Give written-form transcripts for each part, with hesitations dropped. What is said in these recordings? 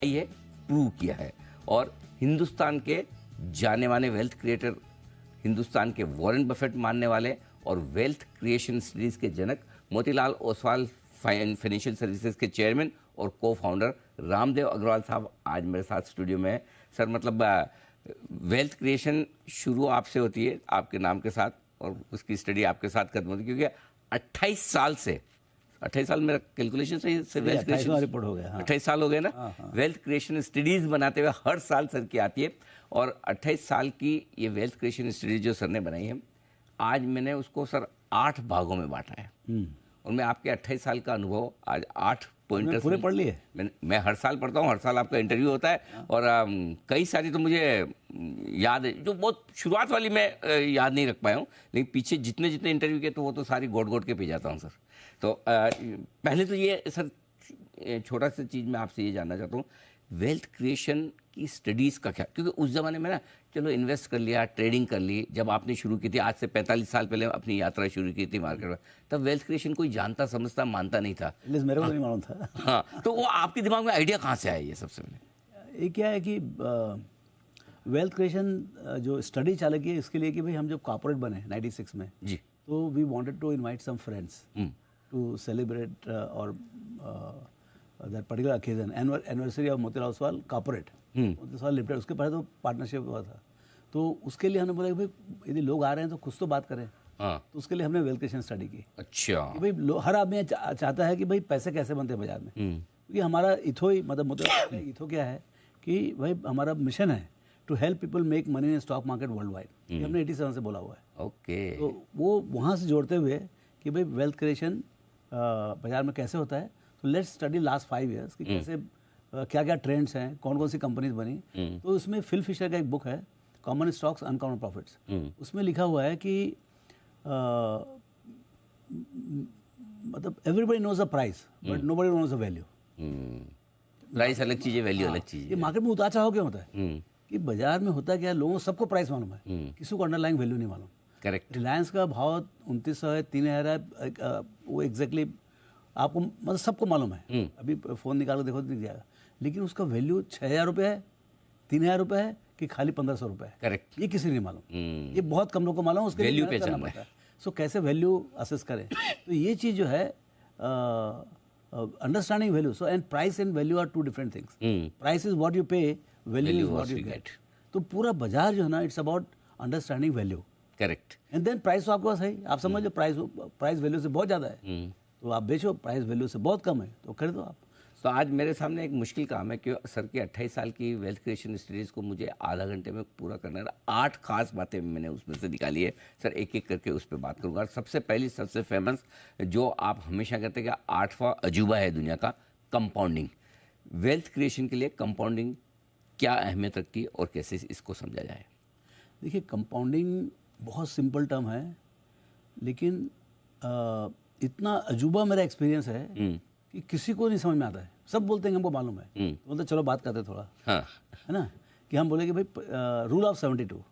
ये प्रूव किया है। और हिंदुस्तान के जाने माने वेल्थ क्रिएटर, हिंदुस्तान के वॉरेन बफेट मानने वाले और वेल्थ क्रिएशन स्टडीज के जनक मोतीलाल ओसवाल फाइनेंशियल सर्विसेज के चेयरमैन और को फाउंडर रामदेव अग्रवाल साहब आज मेरे साथ स्टूडियो में है। सर, मतलब वेल्थ क्रिएशन शुरू आपसे होती है, आपके नाम के साथ, और उसकी स्टडी आपके साथ खत्म होती है, क्योंकि 28 साल से 28 साल मेरा कैलकुलेशन सही से वेल्थ क्रिएशन रिपोर्ट हो गया। हाँ। 28 साल हो गए ना। वेल्थ क्रिएशन स्टडीज बनाते हुए हर साल सर की आती है, और 28 साल की ये वेल्थ क्रिएशन स्टडीज जो सर ने बनाई है, आज मैंने उसको सर 8 भागों में बांटा है। और मैं आपके 28 साल का अनुभव आज 8 पॉइंटर्स पूरे पढ़ लिए। मैं हर साल पढ़ता हूँ, हर साल आपका इंटरव्यू होता है, और कई सारी तो मुझे याद है, जो बहुत शुरुआत वाली मैं याद नहीं रख पाया हूँ, लेकिन पीछे जितने जितने इंटरव्यू के तो वो तो सारी गोट गोट के पी जाता हूँ सर। तो पहले तो ये सर छोटा सा चीज़ मैं आपसे ये जानना चाहता हूँ, वेल्थ क्रिएशन की स्टडीज़ का क्या, क्योंकि उस ज़माने में ना चलो इन्वेस्ट कर लिया, ट्रेडिंग कर ली, जब आपने शुरू की थी आज से 45 साल पहले अपनी यात्रा शुरू की थी मार्केट में, तब वेल्थ क्रिएशन कोई जानता समझता मानता नहीं था। मेरे को नहीं मालूम था। हाँ, तो वो आपके दिमाग में आइडिया कहाँ से आया ये सबसे पहले? ये क्या है कि वेल्थ क्रिएशन जो स्टडी चालू की है इसके लिए कि भाई हम जब कॉर्पोरेट बने 96 में जी, तो we wanted to invite some friends to celebrate और that particular occasion anniversary of Motilal Oswal corporate Motilal limited. उसके पहले तो पार्टनरशिप हुआ था, तो उसके लिए हमने बोला कि भाई यदि लोग आ रहे हैं तो कुछ तो बात करें। हाँ, तो उसके लिए हमने वेल्थ क्रिएशन स्टडी की। अच्छा, कि भाई हर आदमी चाहता है कि भाई पैसे कैसे बनते हैं बाजार में, क्योंकि हमारा इथो ही मतलब मोतीलाल इथो क्या है कि भाई हमारा मिशन है to help people make money in stock market world wide. हमने 87 से बोला हुआ है। ओके, तो वो वहाँ से जोड़ते हुए कि भाई वेल्थ क्रिएशन बाजार में कैसे होता है, तो लेट्स स्टडी लास्ट 5 ईयर्स कि कैसे क्या क्या ट्रेंड्स हैं, कौन कौन सी कंपनीज बनी। तो उसमें फिल फिशर का एक बुक है कॉमन स्टॉक्स अनकॉमन प्रॉफिट्स, उसमें लिखा हुआ है कि मतलब everybody knows the price but nobody knows the value. Price अलग चीज़ है, वैल्यू अलग चीज़ ये है। मार्केट में उतार चढ़ाव क्यों होता है कि बाजार में होता क्या है, लोगों को सबको प्राइस मालूम है, किसी को अंडरलाइंग वैल्यू नहीं मालूम। करेक्ट, रिलायंस का भाव 2900 है, 3000 है, वो एग्जैक्टली आपको मतलब सबको मालूम है। अभी फ़ोन निकाल के देखो तो दिख जाएगा, लेकिन उसका वैल्यू 6000 रुपये है, 3000 रुपये है कि खाली 1500 रुपये है, करेक्ट, ये किसी नहीं मालूम। ये बहुत कम लोगों को मालूम, उसके वैल्यू लिए पे करना चलना पड़ता है। सो कैसे वैल्यू असेस करें, तो ये चीज़ जो है understanding value. So and price and value are 2 different things. Price is what you pay, value is what you get. तो पूरा बाजार जो है ना, it's about understanding value. Correct, and then price तो आपके पास है, आप समझ लो प्राइस वैल्यू से बहुत ज़्यादा है, तो आप बेचो, प्राइस वैल्यू से बहुत कम है तो खरीदो आप। तो आज मेरे सामने एक मुश्किल काम है कि सर की 28 साल की वेल्थ क्रिएशन स्टडीज़ को मुझे आधा घंटे में पूरा करना है। 8 खास बातें मैंने उसमें से निकाली है सर, एक एक करके उस पर बात करूँगा। और सबसे पहली, सबसे फेमस, जो आप हमेशा कहते हैं कि 8वां अजूबा है दुनिया का, कंपाउंडिंग। वेल्थ क्रिएशन के लिए कंपाउंडिंग क्या अहमियत रखती है और कैसे इसको समझा जाए? देखिए, कंपाउंडिंग बहुत सिंपल टर्म है, लेकिन इतना अजूबा मेरा एक्सपीरियंस है कि किसी को नहीं समझ में आता है। सब बोलते हैं कि हमको मालूम है, तो बोलते चलो बात करते थोड़ा। हाँ, है ना, कि हम बोले कि भाई rule of 72।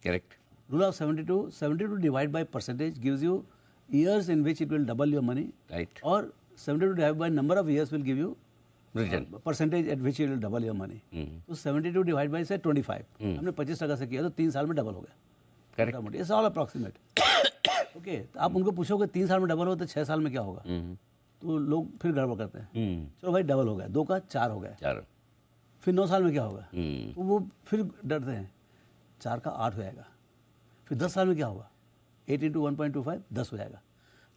Correct, rule of 72 divide by percentage gives you years in which it will double your money, right, और 72 divide by number of years will give you return percentage eight which it will double your money. तो 72 divide by से 25, हमने 25% से किया तो 3 साल में double हो गया। Correct, it's all approximate. Okay, तो आप उनको पूछोगे 3 साल में डबल हो तो 6 साल में क्या होगा, तो लोग फिर गड़बड़ करते हैं। चलो भाई डबल हो गया, 2 का 4 हो गया, 4, फिर 9 साल में क्या होगा, तो वो फिर डरते हैं 4 का 8 हो जाएगा, फिर 10 साल में क्या होगा, 8 इंटू 1.25 10 हो जाएगा।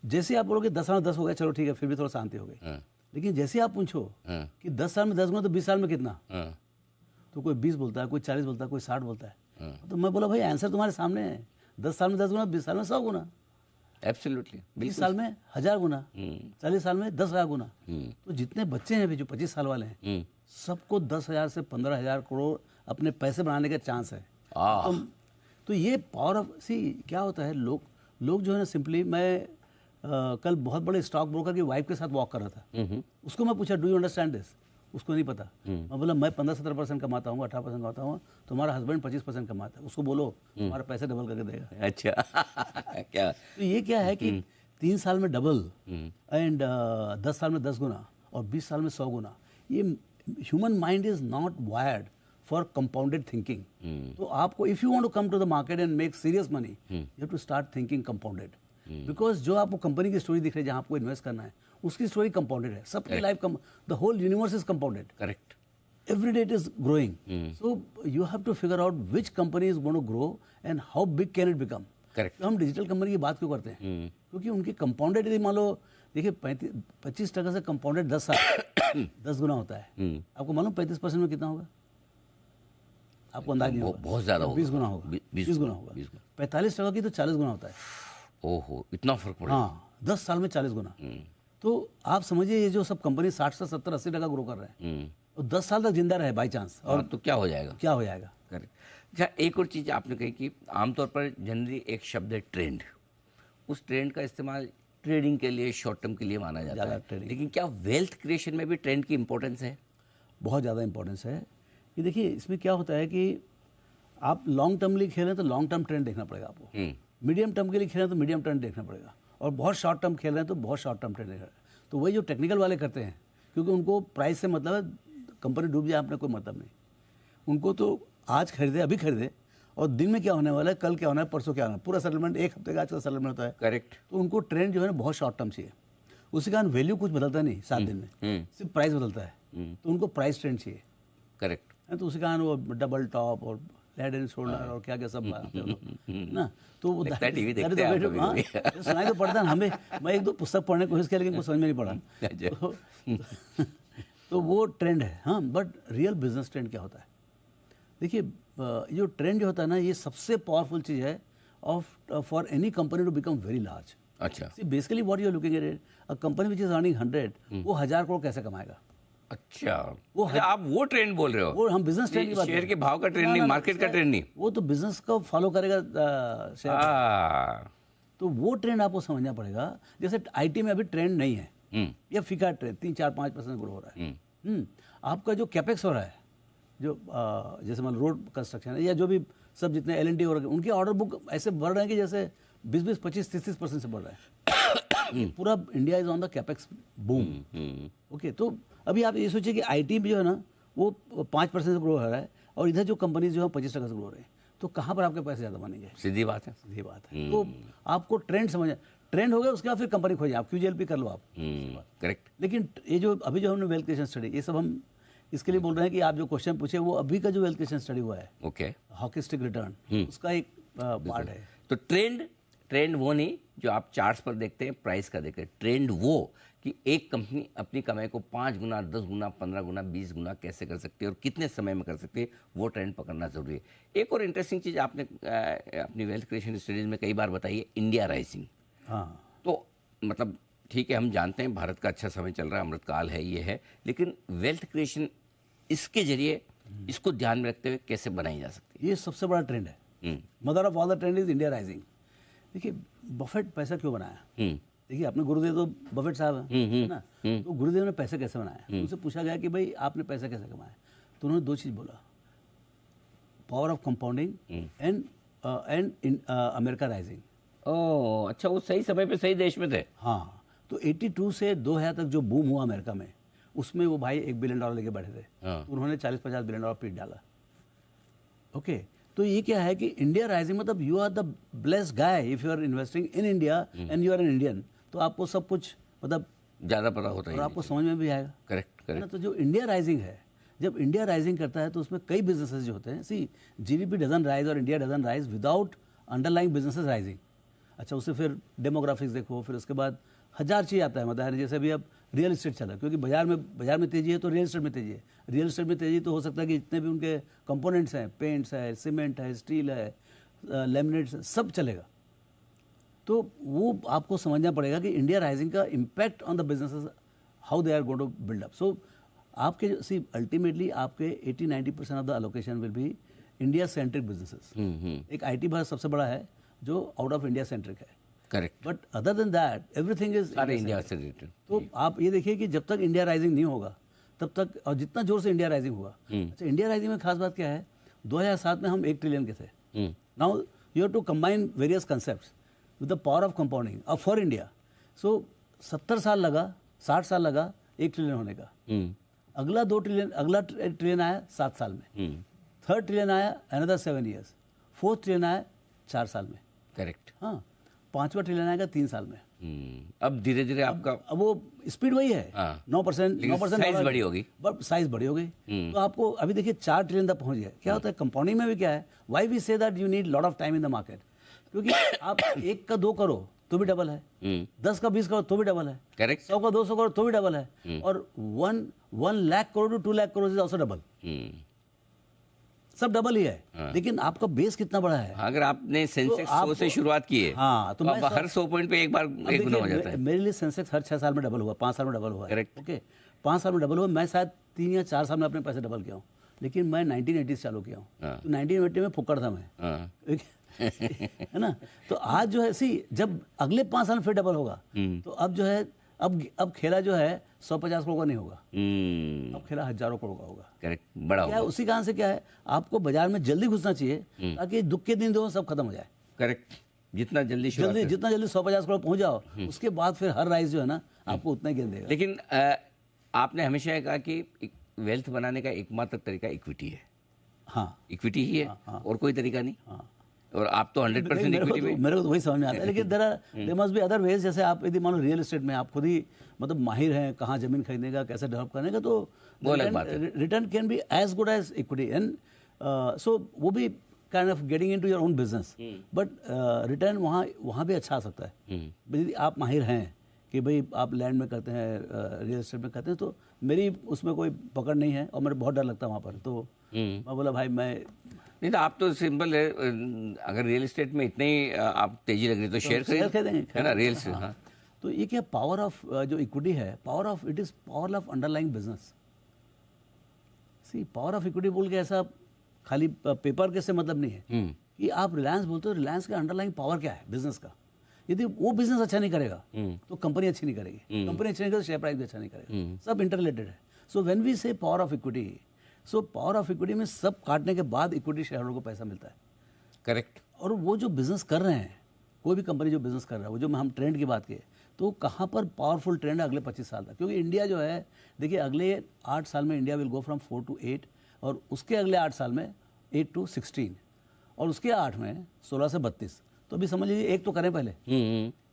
जैसे आप बोलोगे 10 साल में 10 हो गया, चलो ठीक है, फिर भी थोड़ा शांति हो गई। लेकिन जैसे आप पूछो कि 10 साल में 10 गुना तो 20 साल में कितना, तो कोई 20 बोलता है, कोई 40 बोलता है, कोई 60 बोलता है। तो मैं बोला भाई आंसर तुम्हारे सामने है, 10 साल में 10 गुना, 20 साल में 100 गुना, एब्सोल्युटली, 20 साल में 1000 गुना, 40 साल में 10,000 गुना। तो जितने बच्चे हैं अभी जो 25 साल वाले हैं, सबको 10,000 से 15,000 करोड़ अपने पैसे बनाने का चांस है। तो ये पावर ऑफ, सी क्या होता है, लोग जो है ना, सिंपली मैं कल बहुत बड़े स्टॉक ब्रोकर की वाइफ के साथ वॉक कर रहा था, उसको मैं पूछा डू यू अंडरस्टैंड दिस, उसको नहीं पता। मैं बोला मैं 15-17% कमाता हूँ, 18% कमाता हूँ, तुम्हारा हस्बैंड 25% कमाता है, उसको बोलो तुम्हारा पैसे डबल करके देगा। अच्छा क्या, तो ये क्या है कि 3 साल में डबल एंड 10 साल में 10 गुना और 20 साल में 100 गुना, ये human mind is not wired for compounded thinking. तो आपको if you want to come to the market and make serious money, you have to start thinking compounded. Because जो आपको कंपनी की स्टोरी दिख रही है जहाँ आपको इन्वेस्ट करना है, उसकी स्टोरी कंपाउंडेड है. सबकी life, the whole universe is compounded. Correct. Every day it is growing. So you have to figure out which company is going to grow and how big can it become. Correct. तो हम digital company की बात क्यों करते हैं? क्योंकि उनकी compounded यदि मान लो देखिए 25% से कंपाउंडेड 10 साल 10 गुना होता है. आपको मालूम 35% में कितना होगा? आपको अंदाज नहीं होगा. बहुत ज्यादा होगा. 20 गुना होगा. 20 गुना होगा. 45% की तो 40 गुना होता है. ओहो, इतना फर्क पड़ा. हाँ, 10 साल में 40 गुना. तो आप समझिए ये जो सब कंपनी 60 से 70 80% ग्रो कर रहे हैं, और 10 साल तक जिंदा रहे बाई चांस, और तो क्या हो जाएगा? क्या हो जाएगा? करेक्ट. अच्छा, एक और चीज़ आपने कही कि आमतौर पर जनरली एक शब्द है ट्रेंड. उस ट्रेंड का इस्तेमाल ट्रेडिंग के लिए, शॉर्ट टर्म के लिए माना जाता है. लेकिन क्या वेल्थ क्रिएशन में भी ट्रेंड की इंपॉर्टेंस है? बहुत ज़्यादा इंपॉर्टेंस है. ये देखिए इसमें क्या होता है कि आप लॉन्ग टर्म के लिए खेल रहे हैं तो लॉन्ग टर्म ट्रेंड देखना पड़ेगा आपको. मीडियम टर्म के लिए खेल रहे हैं तो मीडियम टर्म देखना पड़ेगा, और बहुत शॉर्ट टर्म खेल रहे हैं तो बहुत शॉर्ट टर्म ट्रेंड देखना. तो वही जो टेक्निकल वाले करते हैं, क्योंकि उनको प्राइस से मतलब है, कंपनी डूब जाए आपने कोई मतलब नहीं. उनको तो आज खरीदे, अभी खरीदे, और दिन में क्या होने वाला है, कल क्या होना है, परसों क्या होना है, पूरा सेटलमेंट एक हफ्ते का आज का सेटलमेंट होता है. करेक्ट. तो उनको ट्रेंड जो है ना बहुत शॉर्ट टर्म चाहिए. उसके कारण वैल्यू कुछ बदलता नहीं 7 दिन में, सिर्फ प्राइस बदलता है. तो उनको प्राइस ट्रेंड चाहिए. करेक्ट. तो उसके कारण वो डबल टॉप और हेड एंड शोल्डर और क्या क्या सब ना. तो वो सुनाई तो पड़ता है हमें. मैं एक दो पुस्तक पढ़ने की कोशिश की लेकिन कुछ समझ में नहीं पड़ा. तो वो ट्रेंड है. हाँ, बट रियल बिजनेस ट्रेंड क्या होता है? देखिए जो ट्रेंड जो होता है ना, ये सबसे पावरफुल चीज़ है of for any company to become very large. अच्छा. See basically what you are looking at, a company which is earning 100, वो 1000 करोड़ कैसे कमाएगा? अच्छा, वो आप वो ट्रेंड बोल रहे हो? वो हम बिजनेस ट्रेंड की बात, शेयर के भाव का ट्रेंड नहीं, मार्केट का ट्रेंड नहीं. वो तो बिजनेस को फॉलो करेगा शेयर. तो वो ट्रेंड आपको समझना पड़ेगा. जैसे आईटी में अभी ट्रेंड नहीं है, या फीका ट्रेंड 3-4-5% ग्रो हो रहा है. आपका जो कैपेक्स हो रहा है, जो जैसे मान रोड कंस्ट्रक्शन है या जो भी सब जितने L&T हो रहे हैं, उनके ऑर्डर बुक ऐसे बढ़ रहे हैं कि जैसे 20-20, 25-30% से बढ़ रहा है. पूरा India is on the capex boom. Okay, तो अभी आप ये सोचिए कि आईटी भी जो है ना वो 5% से ग्रो हो रहा है, और इधर जो कंपनीज जो है 25% से ग्रो हो रहे हैं. तो कहाँ पर आपके पैसे ज़्यादा बनेंगे? सीधी बात है. सीधी बात है. तो आपको ट्रेंड समझ, ट्रेंड हो गया उसके बाद फिर कंपनी खोजिए. आप QGLP कर लो आप. करेक्ट. लेकिन ये जो अभी जो हमने वेल्थ क्रिएशन स्टडी, ये सब हम इसके लिए बोल रहे हैं कि आप जो क्वेश्चन पूछे वो अभी का जो वेल्थ क्रिएशन स्टडी हुआ है, ओके, हॉकी स्टिक रिटर्न, उसका एक पार्ट है. तो ट्रेंड वो नहीं जो आप चार्ट्स पर देखते हैं, प्राइस का देखते हैं. ट्रेंड वो कि एक कंपनी अपनी कमाई को 5 गुना, 10 गुना, 15 गुना, 20 गुना कैसे कर सकती है और कितने समय में कर सकती है, वो ट्रेंड पकड़ना जरूरी है. एक और इंटरेस्टिंग चीज़ आपने अपनी वेल्थ क्रिएशन स्टडीज में कई बार बताई है, इंडिया राइजिंग. हाँ, तो मतलब ठीक है, हम जानते हैं भारत का अच्छा समय चल रहा है, अमृतकाल है, ये है, लेकिन वेल्थ क्रिएशन इसके जरिए इसको ध्यान में रखते हुए कैसे बनाई जा सकती है? ये सबसे बड़ा ट्रेंड है. Mother of all the trend is India rising. देखिए बफेट पैसा क्यों बनाया? देखिए अपने गुरुदेव तो बफेट साहब हैं ना. तो गुरुदेव ने पैसे कैसे बनाया? उनसे पूछा गया कि भाई आपने पैसा कैसे कमाया? तो उन्होंने 2 चीज़ बोला, power of compounding and America rising. ओह अच्छा, वो सही समय पे सही देश में थे. हाँ, तो 82 से 2000 तक जो बूम हुआ अमेरिका में, उसमें वो भाई $1 बिलियन लेके बैठे थे. तो उन्होंने 40-50 बिलियन डॉलर पीट डाला. ओके, तो ये क्या है कि इंडिया राइजिंग मतलब you are the blessed guy if you are investing in India and you are an Indian. तो आपको सब कुछ मतलब ज़्यादा पता होता है और आपको समझ में भी आएगा. करेक्ट. तो जो इंडिया राइजिंग है, जब इंडिया राइजिंग करता है तो उसमें कई बिजनेसेस जो होते हैं. सी GDP डजन राइज और India doesn't rise without underlying businesses rising. अच्छा, उससे फिर डेमोग्राफिक्स देखो, फिर उसके बाद 1000 चीज़ आता है. मतलब जैसे अभी अब रियल इस्टेट चला, क्योंकि बाजार में तेजी है तो रियल इस्टेट में तेजी है. रियल इस्टेट में तेजी तो हो सकता है कि जितने भी उनके कंपोनेंट्स हैं, पेंट्स है, सीमेंट है, स्टील है, लेमिनेट्स, सब चलेगा. तो वो आपको समझना पड़ेगा कि इंडिया राइजिंग का impact on the businesses, how they are going to build up. So आपके सी अल्टीमेटली आपके 80-90% of the allocation will be India centric businesses. एक IT भारत सबसे बड़ा है जो आउट ऑफ इंडिया सेंट्रिक है. Correct. But other than that everything is India से related. तो आप ये देखिए कि जब तक इंडिया राइजिंग नहीं होगा तब तक, और जितना जोर से इंडिया राइजिंग हुआ. अच्छा, इंडिया राइजिंग में खास बात क्या है, 2007 में हम 1 ट्रिलियन के थे. Now you have to combine various concepts with the power of compounding अब फॉर इंडिया. सो 70 साल लगा, 60 साल लगा 1 ट्रिलियन होने का. अगला 2 ट्रिलियन, अगला ट्रिलियन आया 7 साल में, थर्ड ट्रिलियन आया अनदर 7 years, फोर्थ ट्रिलियन आया 4 साल में। करेक्ट। हाँ, 5वां ट्रिलियन आएगा 3 साल में। अब धीरे धीरे आपका अब वो स्पीड वही है, 9% साइज बड़ी होगी, साइज बड़ी हो गई। तो आपको अभी देखिए 4 ट्रिलियन तक पहुंच गया। क्या होता है कंपाउंडिंग में भी, क्या है, why we say that you need lot of time in the market, क्योंकि आप 1 का 2 करो तो भी डबल है, 10 का 20 करो तो भी डबल है, करेक्ट, 100 का 200 करो तो भी डबल है, और 1 lakh crore to 2 lakh crore is also double. सब डबल ही है। लेकिन आपका बेस कितना बड़ा है। अगर आपने सेंसेक्स 100 से शुरुआत की है, हाँ, तो अब हर 100 पॉइंट पे एक बार एक गुना हो जाता है। मेरे लिए सेंसेक्स हर 6 साल में डबल हुआ, 5 साल में डबल हुआ। करेक्ट। ओके, 5 साल में डबल हुआ। मैं शायद 3 या 4 साल में अपने पैसे डबल किया हूँ, लेकिन मैं 1980 से चालू किया हूँ। तो 1980 में फुक्कड़ था मैं, है ना। तो आज जो है, जब अगले 5 साल में फिर डबल होगा, तो अब जो है, अब खेला जो है 150 करोड़ का नहीं होगा, अब खेला हजारों करोड़ का होगा। करेक्ट, बड़ा क्या उसी कारण से क्या है, आपको बाजार में जल्दी घुसना चाहिए ताकि दुख के दिन जो सब खत्म हो जाए। करेक्ट, जितना जल्दी 150 करोड़ पहुंच जाओ, उसके बाद फिर हर राइज जो है ना आपको उतना ही गेन देगा। लेकिन आपने हमेशा ये कहा कि वेल्थ बनाने का एकमात्र तरीका इक्विटी है। हाँ, इक्विटी ही है, और कोई तरीका नहीं। हाँ। और आप तो 100% इक्विटी में। मेरे को तो वही समझ में आता है, लेकिन there must be other ways. जैसे आप यदि मान लो रियल एस्टेट में आप खुद ही मतलब माहिर हैं, कहाँ जमीन खरीदने का, कैसे डेवलप करने का, तो वो अलग बात है। Return can be as good as equity, and so वो भी kind of getting into your own business, but return वहाँ भी अच्छा आ सकता है यदि आप माहिर हैं कि भाई आप लैंड में करते हैं, रियल एस्टेट में करते हैं। तो मेरी उसमें कोई पकड़ नहीं है और मेरे बहुत डर लगता है वहाँ पर। तो मैं बोला भाई मैं नहीं, तो आप तो सिंपल है, अगर रियल एस्टेट में इतने ही आप तेजी लग रही तो शेयर खरीदेंगे, है ना, रियल एस्टेट। हाँ, तो ये क्या पावर ऑफ जो इक्विटी है, power of it is power of underlying business. See, power of equity बोल के ऐसा खाली पेपर के से मतलब नहीं है कि आप रिलायंस बोलते हो, रिलायंस का अंडरलाइंग पावर क्या है बिजनेस का। यदि वो बिजनेस अच्छा नहीं करेगा तो कंपनी अच्छी नहीं करेगी, कंपनी अच्छी नहीं करेगी तो शेयर प्राइस भी अच्छा नहीं करेगा, सब इंटररिलेटेड है। सो व्हेन वी से power of equity, so power of equity में सब काटने के बाद इक्विटी शेयर होल्डर को पैसा मिलता है। करेक्ट। और वो जो बिजनेस कर रहे हैं, कोई भी कंपनी जो बिजनेस कर रहा है, वो जो हम ट्रेंड की बात किए, तो कहाँ पर पावरफुल ट्रेंड है अगले 25 साल तक। क्योंकि इंडिया जो है, देखिए अगले 8 साल में India will go from 4 to 8, और उसके अगले 8 साल में 8 to 16, और उसके 8 में 16 से 32। तो अभी समझ लीजिए एक तो करें पहले।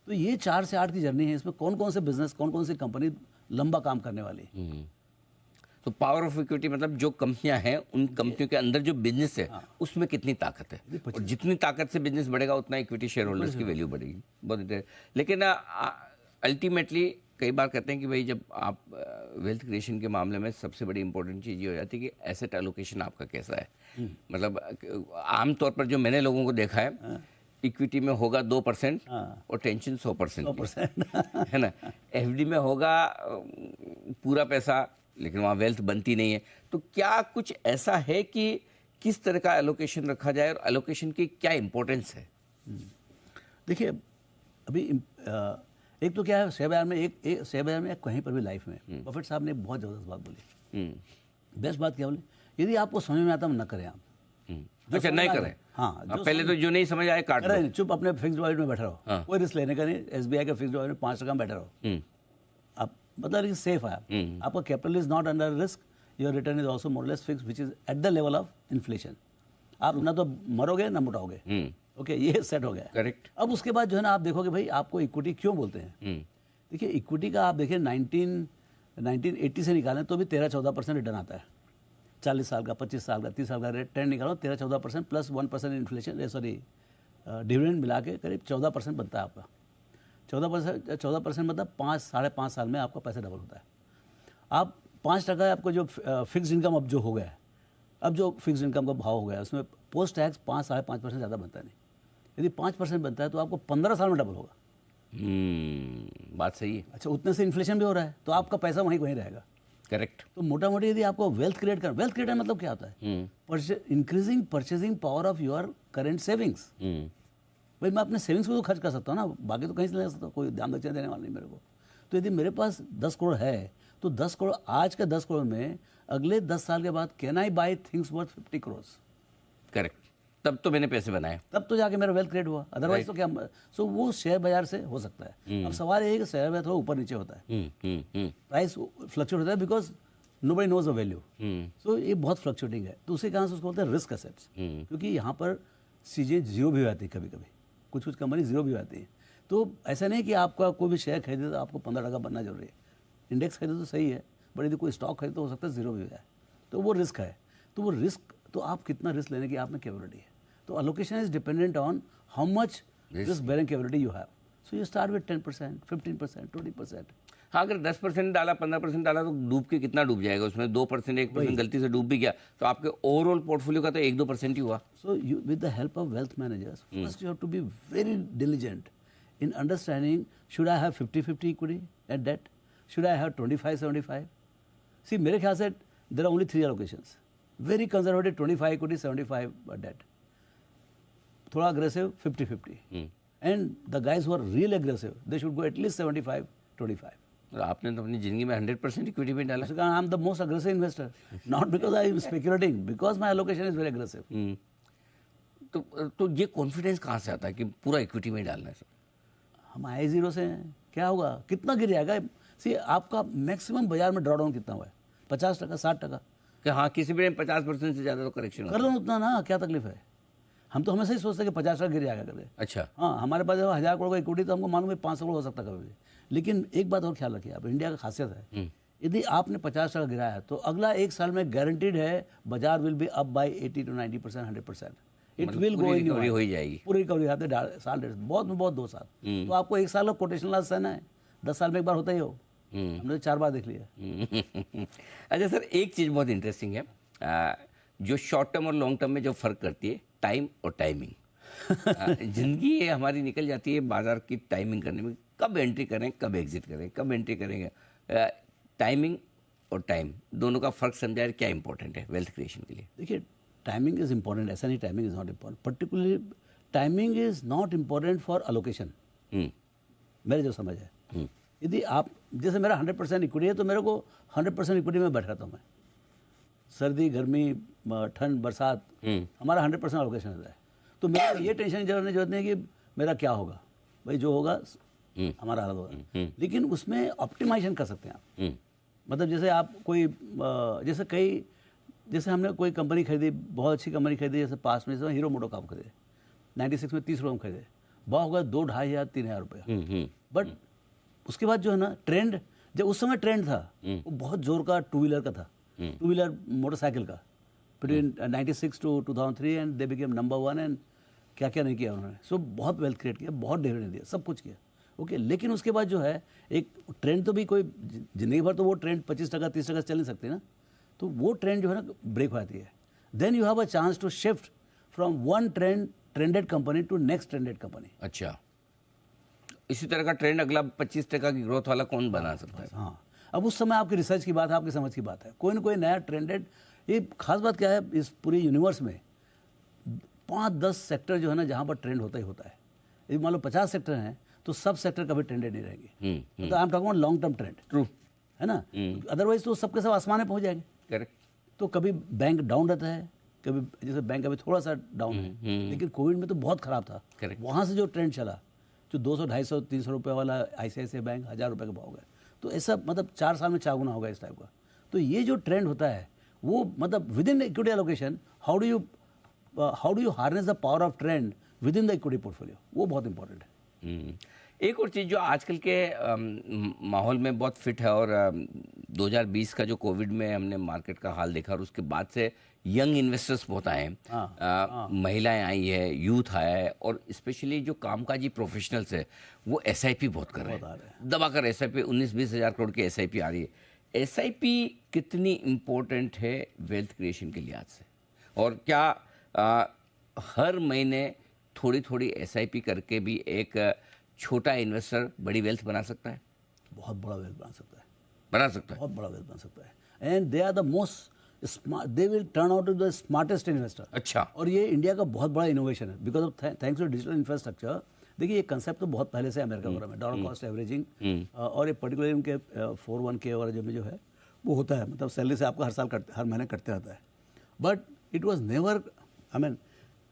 तो ये 4 से 8 की जर्नी है। इसमें कौन कौन से बिजनेस, कौन कौन सी कंपनी लंबा काम करने वाली है। तो पावर ऑफ इक्विटी मतलब जो कंपनियां हैं, उन कंपनियों के अंदर जो बिजनेस है, उसमें कितनी ताकत है, और जितनी ताकत से बिजनेस बढ़ेगा उतना इक्विटी शेयर होल्डर्स की वैल्यू बढ़ेगी। बहुत। लेकिन अल्टीमेटली कई बार कहते हैं कि भाई जब आप वेल्थ क्रिएशन के मामले में सबसे बड़ी इंपॉर्टेंट चीज़ ये हो जाती है कि एसेट एलोकेशन आपका कैसा है। मतलब आमतौर पर जो मैंने लोगों को देखा है, इक्विटी में होगा 2% और टेंशन 100% है ना। एफडी में होगा पूरा पैसा, लेकिन वहाँ वेल्थ बनती नहीं है। तो क्या कुछ ऐसा है कि किस तरह का एलोकेशन रखा जाए, और एलोकेशन की क्या इंपॉर्टेंस है? देखिए अभी एक तो क्या है, शेयर बाजार में एक शेयर बाजार में कहीं पर भी लाइफ में बफेट साहब ने बहुत ज़बरदस्त बात बोली। बेस्ट बात क्या बोली, यदि आपको समझ में आता न करें आप। अच्छा, नहीं करें। हाँ, पहले तो जो नहीं समझ आए काट दो, चुप अपने फिक्स डिपॉजिट में बैठे रहो, कोई रिस्क लेने का नहीं। एसबीआई का फिक्स डिपॉजिट में 5% बैठे रहो, आप मतलब सेफ है। आपका capital is not under risk, your return is also more less fix, which is at the level of inflation. आप ना तो मरोगे ना मोटाओगे। ओके, ये सेट हो गया। करेक्ट। अब उसके बाद जो है ना, आप देखोगे भाई आपको इक्विटी क्यों बोलते हैं। देखिए इक्विटी का आप देखिए 1980 से निकालें तो भी 13-14% रिटर्न आता है। 40 साल का, 25 साल का, 30 साल का रिटर्न निकालो, 13-14% प्लस 1% इन्फ्लेशन, सॉरी डिविडेंड मिला के करीब 14% बनता है आपका। 14% मतलब 5-5.5 साल में आपका पैसा डबल होता है। आप 5% आपको जो फिक्स इनकम अब जो हो गया है, अब जो फिक्स इनकम का भाव हो गया है, उसमें पोस्ट टैक्स 5-5.5% ज़्यादा बनता नहीं। यदि 5% बनता है तो आपको 15 साल में डबल होगा। बात सही है। अच्छा, उतने से इन्फ्लेशन भी हो रहा है तो आपका पैसा वहीं रहेगा। करेक्ट। तो मोटा मोटी यदि आपको वेल्थ क्रिएट करना, वेल्थ क्रिएट मतलब क्या होता है, increasing purchasing power of your current savings. भाई मैं अपने सेविंग्स को तो खर्च कर सकता हूँ ना, बाकी तो कहीं से ले सकता हूँ, कोई ध्यान रखने देने वाला नहीं मेरे को। तो यदि मेरे पास 10 करोड़ है तो 10 करोड़, आज के 10 करोड़ में अगले 10 साल के बाद can I buy things worth 50 crore. Correct, तब तो मैंने पैसे बनाए, तब तो जाके मेरा वेल्थ क्रिएट हुआ, अदरवाइज तो क्या। सो वो शेयर बाजार से हो सकता है। अब सवाल ये है कि शेयर बाजार थोड़ा ऊपर नीचे होता है, प्राइस फ्लक्चुएट होता है, because nobody knows the value. So ये बहुत फ्लक्चुएटिंग है, तो उसी कारण से उसको बोलते हैं रिस्क एसेट्स, क्योंकि यहाँ पर चीज़ें जीरो भी आती है कभी कभी, कुछ कुछ कंपनी जीरो भी आती है। तो ऐसा नहीं कि आपका कोई भी शेयर खरीदे तो आपको 15 बनना जरूरी है, इंडेक्स खरीदे तो सही है, बट यदि कोई स्टॉक खरीदे तो हो सकता है जीरो भी हो जाए, तो वो रिस्क है। तो वो रिस्क, तो आप कितना रिस्क लेने की आप में कैपेबिलिटी है, तो allocation is dependent on how much risk bearing capability you have. So you start with 10%, 15%, 20%। हाँ, अगर 10% डाला, 15% डाला तो डूब के कितना डूब जाएगा उसमें, 2%, 1% गलती से डूब भी गया तो आपके ओवरऑल पोर्टफोलियो का तो 1-2% ही हुआ। So you with the help of wealth managers, first you have to be very diligent in understanding, should I have 50-50 equity and debt? Should I have 25-75? See, मेरे ख्याल से there are only 3 allocations. Very conservative 25 equity, 75 debt. थोड़ा aggressive 50-50. And the guys who are real aggressive, they should go at least 75-25. आपने तो अपनी जिंदगी में 100% equity में डाला। I am the most aggressive investor, not because I am speculating, because my allocation is very aggressive. तो ये confidence कहाँ से आता है कि पूरा इक्विटी में डालना है सर? हम आए जीरो से हैं, क्या होगा, कितना गिर जाएगा। सी आपका मैक्सिमम बाजार में ड्रॉडाउन कितना हुआ है, 50%, 60%। कि हाँ, किसी भी 50% से ज़्यादा तो करेक्शन कर लो उतना ना, क्या तकलीफ है। हम तो हमेशा ही सोचते हैं कि 50% गिर जाएगा करके। अच्छा, हाँ, हमारे पास 1000 करोड़ का इक्विटी तो हमको मालूम है 500 करोड़ हो सकता है कभी भी। लेकिन एक बात और ख्याल रखिए आप, इंडिया का खासियत है, यदि आपने 50% गिराया तो अगला 1 साल में गारंटीड है बाजार will be up by 80 to 90%, 100%। It will go in, हो ही जाएगी पूरी रिकवरी आते साल डेढ़, बहुत में बहुत 2 साल। तो आपको 1 साल का कोटेशन लॉस सहना है, 10 साल में एक बार होता ही हो। हमने 4 बार देख लिया। अच्छा सर, एक चीज़ बहुत इंटरेस्टिंग है, जो शॉर्ट टर्म और लॉन्ग टर्म में जो फ़र्क करती है, टाइम और टाइमिंग। जिंदगी हमारी निकल जाती है बाजार की टाइमिंग करने में, कब एंट्री करें, कब एग्जिट करें, कब एंट्री करेंगे। टाइमिंग और टाइम दोनों का फ़र्क समझाए, क्या इंपॉर्टेंट है वेल्थ क्रिएशन के लिए? देखिए, टाइमिंग इज इंपॉर्टेंट, ऐसा नहीं timing is not important. Particularly timing is not important for allocation, मेरे जो समझ है। यदि आप, जैसे मेरा 100% इक्विटी है तो मेरे को 100% इक्विटी में बैठ रहता हूँ मैं, सर्दी गर्मी ठंड बरसात, हमारा 100% अलोकेशन रहता है। तो मेरे ये टेंशन जरूरत नहीं है कि मेरा क्या होगा, भाई जो होगा हमारा हालत होगा। लेकिन उसमें ऑप्टिमाइजेशन कर सकते हैं आप। मतलब जैसे आप कोई, जैसे हमने कोई कंपनी खरीदी, बहुत अच्छी कंपनी खरीदी, जैसे पास में जैसे हीरो मोटोकॉर्प खरीदे 96 में 30 रुपये में खरीदे, बहुत होगा 2-2,500-3,000 रुपये। बट उसके बाद जो है ना ट्रेंड, जब उस समय ट्रेंड था वो बहुत जोर का टू व्हीलर का था, टू व्हीलर मोटरसाइकिल का, between 96 to 2003 and they became number 1 and क्या क्या नहीं किया उन्होंने। सो बहुत वेल्थ क्रिएट किया, बहुत डिविडेंड दिया, सब कुछ किया, ओके। लेकिन उसके बाद जो है एक ट्रेंड, तो भी कोई जिंदगी भर तो वो ट्रेंड 25%, 30% चल नहीं सकती ना, तो वो ट्रेंड जो है ना ब्रेक हो जाती है। Then you have a chance to shift from one trended company to next trended company. अच्छा, इसी तरह का ट्रेंड अगला 25% की ग्रोथ वाला कौन बना सकता है? हाँ, अब उस समय आपकी रिसर्च की बात है, आपकी समझ की बात है, कोई ना कोई नया ट्रेंडेड। ये खास बात क्या है, इस पूरे यूनिवर्स में 5-10 सेक्टर जो है ना जहाँ पर ट्रेंड होता ही होता है। यदि मान लो 50 सेक्टर हैं तो सब सेक्टर कभी ट्रेंडेड नहीं रहेंगे। तो I am talking about long term trend, true है ना। अदरवाइज तो सबके सब आसमान में पहुंच जाएंगे। करेक्ट। तो कभी बैंक डाउन रहता है, कभी जैसे बैंक अभी थोड़ा सा डाउन है, लेकिन कोविड में तो बहुत खराब था। वहाँ से जो ट्रेंड चला, जो 200, 250, 300 रुपये वाला ICICI बैंक 1000 रुपये का भाव गया, तो ऐसा मतलब 4 साल में 4 गुना होगा इस टाइप का। तो ये जो ट्रेंड होता है वो मतलब with in equity allocation, how do you harness the power of trend with in the equity portfolio, वो बहुत इंपॉर्टेंट है। एक और चीज़ जो आजकल के माहौल में बहुत फिट है, और 2020 का जो कोविड में हमने मार्केट का हाल देखा, और उसके बाद से यंग इन्वेस्टर्स बहुत आए हैं, महिलाएं आई है, यूथ आया है, और स्पेशली जो कामकाजी प्रोफेशनल्स है वो SIP बहुत कर रहे हैं, दबाकर SIP 19-20 हज़ार करोड़ की SIP आ रही है। SIP कितनी इम्पोर्टेंट है वेल्थ क्रिएशन के लिहाज से, और क्या हर महीने थोड़ी थोड़ी SIP करके भी एक छोटा इन्वेस्टर बड़ी वेल्थ बना सकता है? बहुत बड़ा वेल्थ बना सकता है, बहुत बड़ा वेल्थ बना सकता है। And they are the most smart, they will turn out to the smartest investor. अच्छा। और ये इंडिया का बहुत बड़ा इनोवेशन है, because of thanks to digital infrastructure. देखिए ये कंसेप्ट तो बहुत पहले से अमेरिका वगैरह में डॉलर कॉस्ट एवरेजिंग, और ये पर्टिकुलर उनके 401k वगैरह जो है वो होता है, मतलब सैलरी से आपको हर महीने कटते रहता है। But it was never, I mean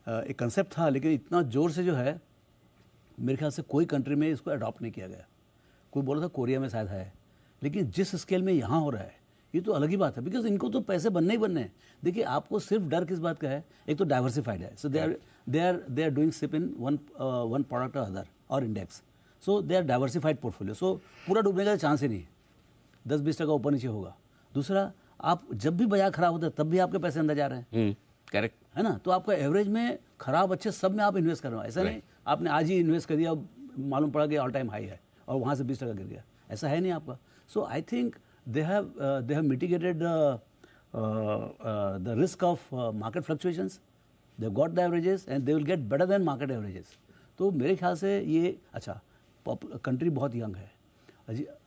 एक कंसेप्ट था, लेकिन इतना जोर से जो है मेरे ख्याल से कोई कंट्री में इसको अडॉप्ट नहीं किया गया। कोई बोला था कोरिया में शायद है, लेकिन जिस स्केल में यहाँ हो रहा है, ये तो अलग ही बात है, बिकॉज इनको तो पैसे बनने ही बनने हैं। देखिए आपको सिर्फ डर किस बात का है, एक तो डाइवर्सिफाइड है, so they are doing SIP in one product और अदर और index, so they are diversified portfolio, so पूरा डूबने का चांस ही नहीं है, 10-20% ऊपर नीचे होगा। दूसरा, आप जब भी बाजार खराब होता है तब भी आपके पैसे अंदर जा रहे हैं, करेक्ट है ना, तो आपका एवरेज में खराब अच्छे सब में आप इन्वेस्ट कर रहे हो, ऐसा नहीं आपने आज ही इन्वेस्ट कर दिया मालूम पड़ा कि ऑल टाइम हाई है और वहाँ से 20% गिर गया, ऐसा है नहीं आपका। So I think they have mitigated the risk of market fluctuations. They've got the averages and they will get better than market averages. तो मेरे ख्याल से ये अच्छा कंट्री बहुत यंग है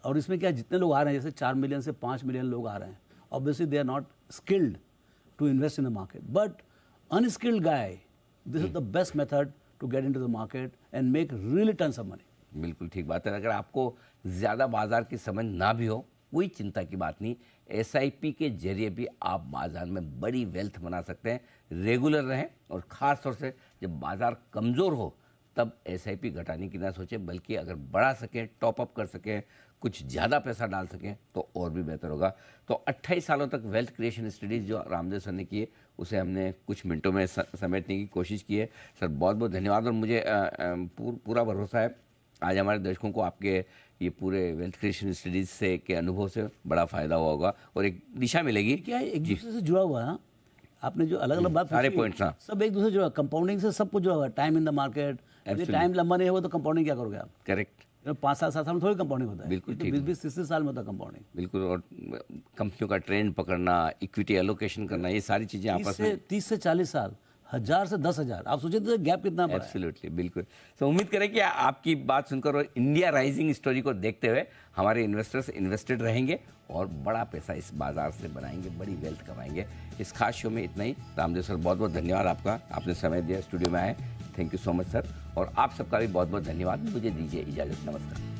और इसमें क्या जितने लोग आ रहे हैं, जैसे 4 मिलियन से 5 मिलियन लोग आ रहे हैं, obviously they are not skilled to invest in the market, but unskilled guy, this is the best method to get into the market and make really tons of money. बिल्कुल ठीक बात है। अगर आपको ज़्यादा बाजार की समझ ना भी हो, कोई चिंता की बात नहीं, एसआईपी के जरिए भी आप बाजार में बड़ी वेल्थ बना सकते हैं। रेगुलर रहें और ख़ास तौर से जब बाजार कमज़ोर हो तब एसआईपी घटाने की ना सोचें, बल्कि अगर बढ़ा सकें, टॉप अप कर सकें, कुछ ज़्यादा पैसा डाल सकें तो और भी बेहतर होगा। तो 28 सालों तक वेल्थ क्रिएशन स्टडीज़ जो रामदेव सर ने की है उसे हमने कुछ मिनटों में समेटने की कोशिश की है। सर बहुत बहुत धन्यवाद और मुझे पूरा भरोसा है आज हमारे दर्शकों को आपके ये पूरे वेल्थ क्रिएशन स्टडीज से के अनुभव से बड़ा फायदा हुआ होगा और एक दिशा मिलेगी। क्या है, एक दूसरे से जुड़ा हुआ है, आपने जो अलग अलग बात सारे पॉइंट्स सब एक दूसरे से जुड़ा, कंपाउंडिंग से सब कुछ जुड़ा हुआ है, टाइम इन द मार्केट, यदि टाइम लंबा नहीं होगा तो कंपाउंडिंग क्या करोगे आप? करेक्ट, 5 साल 7 साल में थोड़ी कंपाउंडिंग होता है, बिल्कुल ठीक, 20-30 साल में होता है कंपाउंडिंग। बिल्कुल, और कंपनियों का ट्रेंड पकड़ना, इक्विटी एलोकेशन करना, ये सारी चीजें आपस में 30 से 40 साल, 1000 से 10,000, आप सोचिए तो गैप कितना बड़ा है। एब्सोल्युटली, बिल्कुल। तो उम्मीद करें कि आपकी बात सुनकर और इंडिया राइजिंग स्टोरी को देखते हुए हमारे इन्वेस्टर्स इन्वेस्टेड रहेंगे और बड़ा पैसा इस बाजार से बनाएंगे, बड़ी वेल्थ कमाएंगे। इस खास शो में इतना ही। रामदेव सर बहुत बहुत धन्यवाद आपका, आपने समय दिया, स्टूडियो में आए, thank you so much sir. और आप सबका भी बहुत बहुत धन्यवाद। मुझे दीजिए इजाज़त, नमस्कार।